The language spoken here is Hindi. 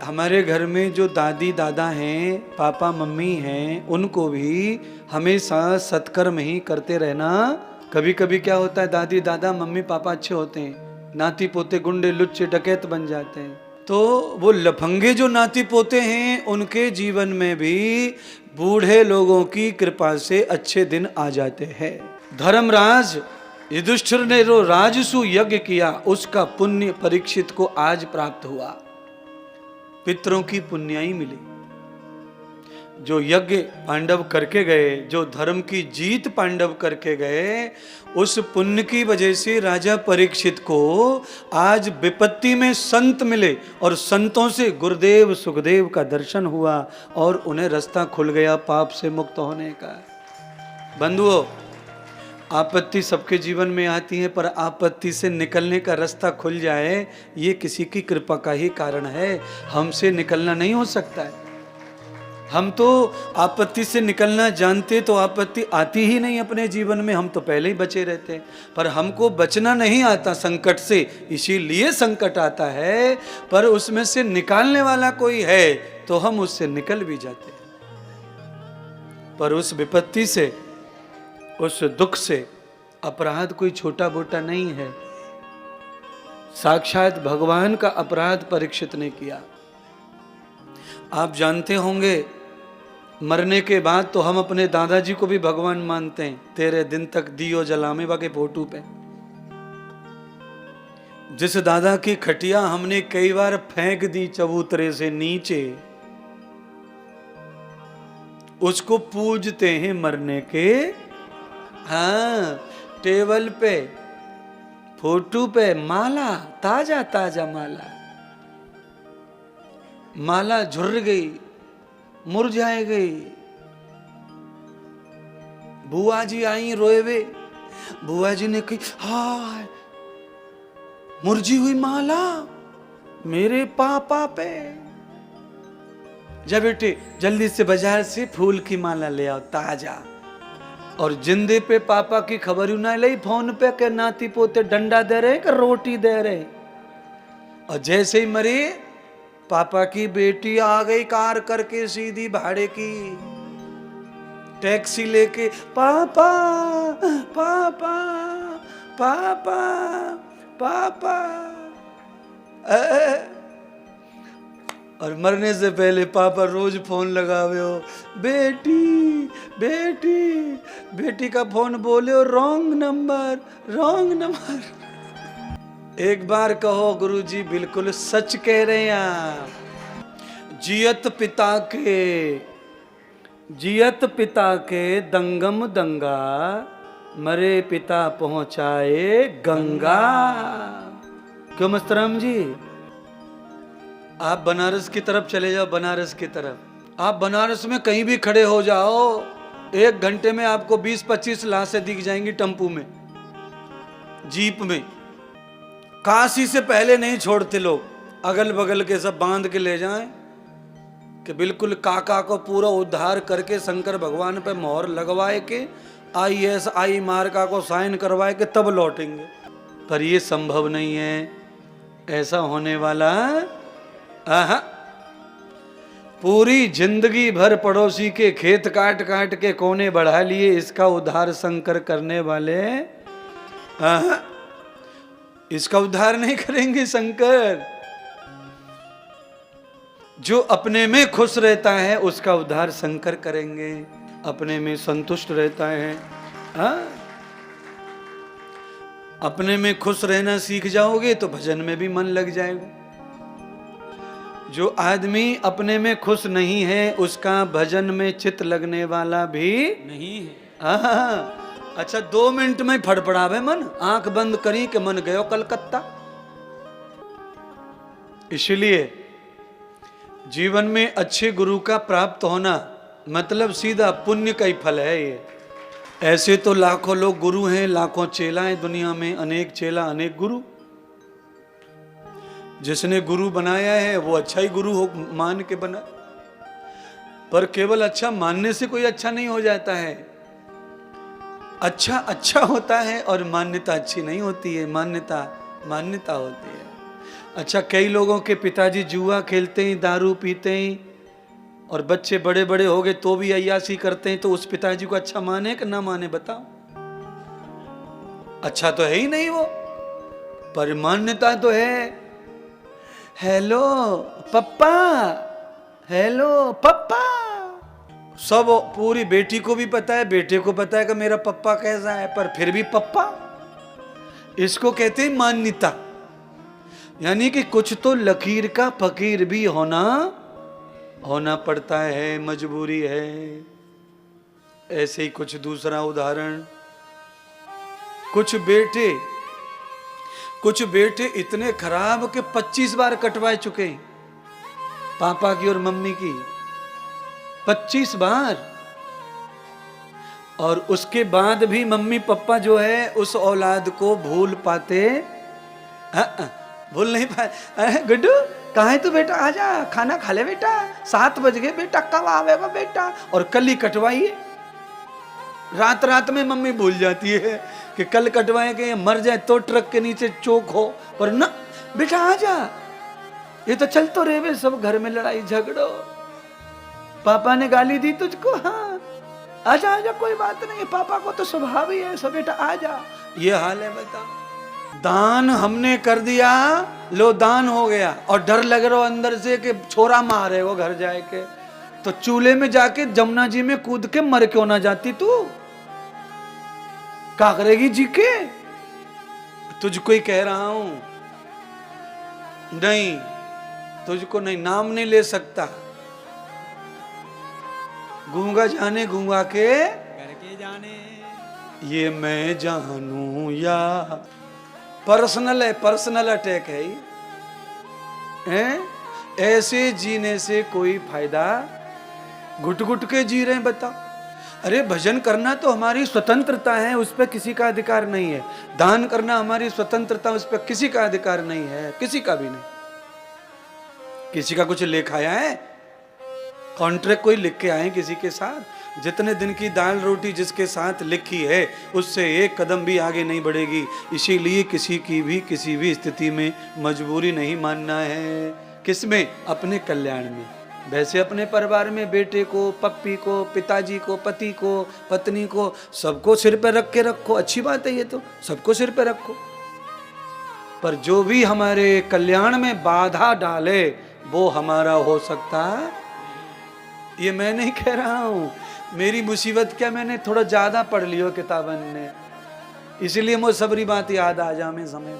हमारे घर में जो दादी दादा हैं, पापा मम्मी हैं, उनको भी हमेशा सत्कर्म ही करते रहना। कभी कभी क्या होता है, दादी दादा मम्मी पापा अच्छे होते हैं, नाती पोते गुंडे लुच्चे डकैत बन जाते हैं। तो वो लफंगे जो नाती पोते हैं उनके जीवन में भी बूढ़े लोगों की कृपा से अच्छे दिन आ जाते हैं। धर्मराज युधिष्ठिर ने जो राजसु यज्ञ किया उसका पुण्य परीक्षित को आज प्राप्त हुआ। पितरों की पुण्याई मिली। जो यज्ञ पांडव करके गए, जो धर्म की जीत पांडव करके गए, उस पुण्य की वजह से राजा परीक्षित को आज विपत्ति में संत मिले और संतों से गुरुदेव सुखदेव का दर्शन हुआ और उन्हें रास्ता खुल गया पाप से मुक्त होने का। बंधुओं, आपत्ति सबके जीवन में आती है, पर आपत्ति से निकलने का रास्ता खुल जाए ये किसी की कृपा का ही कारण है। हमसे निकलना नहीं हो सकता है। हम तो आपत्ति से निकलना जानते तो आपत्ति आती ही नहीं अपने जीवन में, हम तो पहले ही बचे रहते हैं। पर हमको बचना नहीं आता संकट से, इसीलिए संकट आता है। पर उसमें से निकालने वाला कोई है तो हम उससे निकल भी जाते हैं। पर उस विपत्ति से, उस दुख से अपराध कोई छोटा मोटा नहीं है। साक्षात भगवान का अपराध परीक्षित ने किया। आप जानते होंगे, मरने के बाद तो हम अपने दादाजी को भी भगवान मानते हैं। तेरे दिन तक दियो जलामे वाके फोटो पे। जिस दादा की खटिया हमने कई बार फेंक दी चबूतरे से नीचे, उसको पूजते हैं मरने के। हाँ, टेबल पे, फोटो पे माला, ताजा ताजा माला, माला झुर्र गई, मुरझाए गई। बुआ जी आई रोएवे, बुआ जी ने कही, हाय मुरझी हुई माला मेरे पापा पे। जा बेटे जल्दी से बाजार से फूल की माला ले आओ ताजा। और जिंदे पे पापा की खबर ना ली, फोन पे के नाती पोते डंडा दे रहे कि रोटी दे रहे। और जैसे ही मरी, पापा की बेटी आ गई कार करके सीधी भाड़े की, टैक्सी लेके, पापा पापा पापा पापा। और मरने से पहले पापा रोज फोन लगावे हो, बेटी बेटी, बेटी का फोन बोले हो रॉन्ग नंबर, रॉन्ग नंबर। एक बार कहो गुरुजी बिल्कुल सच कह रहे हैं आप। जियत पिता के दंगम दंगा, मरे पिता पहुंचाए गंगा। क्यों मस्तराम जी? आप बनारस की तरफ चले जाओ, बनारस की तरफ। आप बनारस में कहीं भी खड़े हो जाओ, 1 घंटे में आपको 20-25 लाशें दिख जाएंगी टेम्पू में, जीप में। काशी से पहले नहीं छोड़ते लोग, अगल बगल के सब बांध के ले जाएं कि बिल्कुल काका को पूरा उद्धार करके शंकर भगवान पे मोहर लगवाए के ISI मार्का को साइन करवाए के तब लौटेंगे। पर ये संभव नहीं है, ऐसा होने वाला। पूरी जिंदगी भर पड़ोसी के खेत काट काट के कोने बढ़ा लिए, इसका उद्धार शंकर करने वाले इसका उद्धार नहीं करेंगे शंकर। जो अपने में खुश रहता है उसका उद्धार शंकर करेंगे। अपने में संतुष्ट रहता है, अपने में खुश रहना सीख जाओगे तो भजन में भी मन लग जाएगा। जो आदमी अपने में खुश नहीं है उसका भजन में चित्त लगने वाला भी नहीं है। अच्छा 2 मिनट में फड़फड़ावे मन, आंख बंद करी कि मन गयो कलकत्ता। इसलिए जीवन में अच्छे गुरु का प्राप्त होना मतलब सीधा पुण्य का ही फल है ये। ऐसे तो लाखों लोग गुरु हैं, लाखों चेला हैं दुनिया में, अनेक चेला अनेक गुरु। जिसने गुरु बनाया है वो अच्छा ही गुरु हो मान के बना। पर केवल अच्छा मानने से कोई अच्छा नहीं हो जाता है। अच्छा अच्छा होता है और मान्यता अच्छी नहीं होती है। मान्यता मान्यता होती है। अच्छा, कई लोगों के पिताजी जुआ खेलते हैं, दारू पीते हैं, और बच्चे बड़े बड़े हो गए तो भी अय्यासी करते हैं, तो उस पिताजी को अच्छा माने कि ना माने बताओ? अच्छा तो है ही नहीं वो, पर मान्यता तो है। हेलो पप्पा, हेलो पप्पा, सब पूरी बेटी को भी पता है, बेटे को पता है कि मेरा पप्पा कैसा है, पर फिर भी पप्पा। इसको कहते हैं मान्यता। यानी कि कुछ तो लकीर का फकीर भी होना पड़ता है, मजबूरी है। ऐसे ही कुछ दूसरा उदाहरण, कुछ बेटे इतने खराब कि 25 बार कटवा चुके हैं पापा की और मम्मी की, 25 बार। और उसके बाद भी मम्मी पापा जो है उस औलाद को भूल पाते, भूल नहीं पाए। अरे गुड्डू कहाँ है तू बेटा, आजा खाना खा ले बेटा, 7 बज गए बेटा, कब आवेगा बेटा। और कल ही कटवाइए। रात में मम्मी भूल जाती है कि कल कटवाए कि मर जाए तो ट्रक के नीचे चोक हो, पर ना बेटा आजा, ये तो चल तो रहे सब घर में लड़ाई झगड़ो, पापा ने गाली दी तुझको, हाँ आजा आजा कोई बात नहीं, पापा को तो स्वभाव ही है सब, बेटा आजा। ये हाल है बता। दान हमने कर दिया, लो दान हो गया, और डर लग रहा हो अंदर से कि छोरा मारे वो घर जाए के, तो चूल्हे में जाके जमुना जी में कूद के मर क्यों ना जाती तू? क्या करेगी जी के? तुझको ही कह रहा हूं, नहीं तुझको नहीं, नाम नहीं ले सकता। गूंगा जाने गूंगा के करके जाने, ये मैं जानू या पर्सनल है, पर्सनल अटैक है ये, हैं? ऐसे जीने से कोई फायदा, घुट घुट के जी रहे हैं बताओ। अरे भजन करना तो हमारी स्वतंत्रता है, उस पर किसी का अधिकार नहीं है। दान करना हमारी स्वतंत्रता, उस पर किसी का अधिकार नहीं है, किसी का भी नहीं। किसी का कुछ लिख आया है, कॉन्ट्रैक्ट कोई लिख के आए किसी के साथ? जितने दिन की दाल रोटी जिसके साथ लिखी है उससे एक कदम भी आगे नहीं बढ़ेगी। इसीलिए किसी की भी किसी भी स्थिति में मजबूरी नहीं मानना है। किसमें? अपने कल्याण में। वैसे अपने परिवार में बेटे को, पप्पी को, पिताजी को, पति को, पत्नी को, सबको सिर पे रख के रखो, अच्छी बात है ये तो, सबको सिर पे रखो। पर जो भी हमारे कल्याण में बाधा डाले वो हमारा हो सकता, ये मैं नहीं कह रहा हूं। मेरी मुसीबत क्या, मैंने थोड़ा ज्यादा पढ़ लियो किताबन ने, इसलिए मुझे सबरी बात याद आ जा में समय।